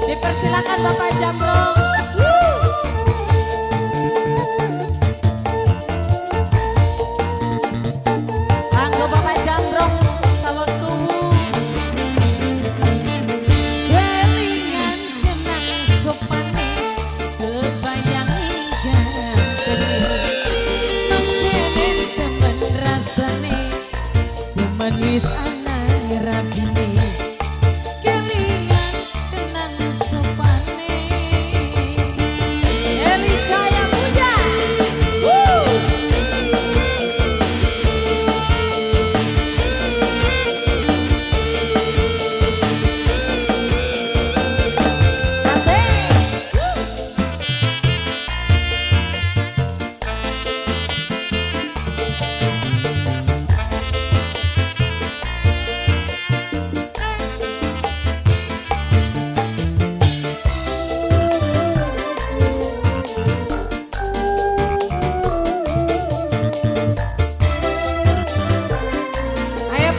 Dipersilakan Bapak Jambrong. Kanggo Bapak Jambrong salon tubuh. Kelingan kenang sopane kebayang ganteng. Mengkene temen rasane temen wis ana rapine.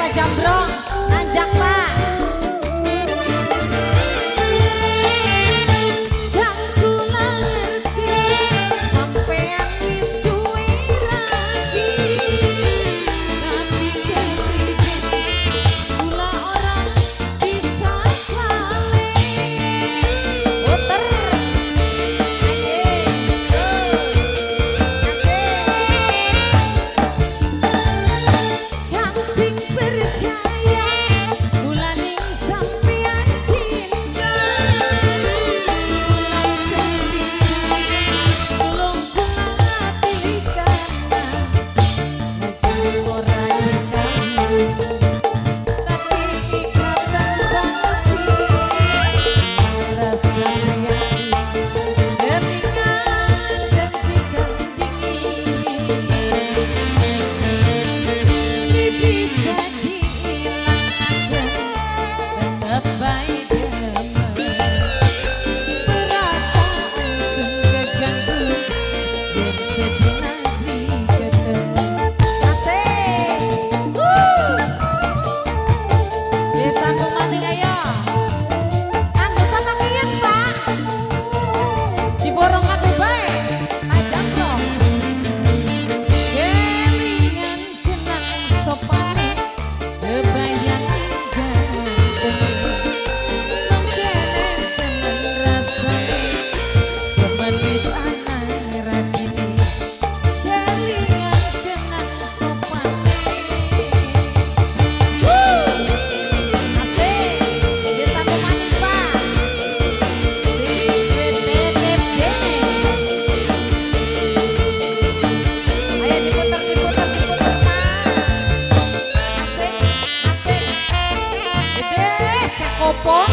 Jambrong, nanjak Pak. Yang kula ngerti sampean wis duwe rapi, tapi kepribadi kula ora bisa lali. Puter, yang sing percaya kula ning sampean cinta, kula sebisa tulung kula tilikan, najan ora dikamu, tapi ikatan tapi rasa sayang kelingan janjikan dingin. Bisa dihilangkan tetap baik teman, perasaan segaganggu dan sedinagri ketemu. Asik, desa Kumaning ayo kanggo sama kian Pak, diborong atuh bae ajak dong. Kelingan kenang sopane kebayang ganteng, mengkene temen rasane temen wis ana rapine. Kelingan kenang sopane. Asik, desa Kumaning Pak, si BTTP. Ayo diputer Pak. Asik, asik. Gede sekopong.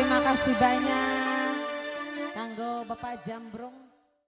Terima kasih banyak kanggo Bapak Jambrong.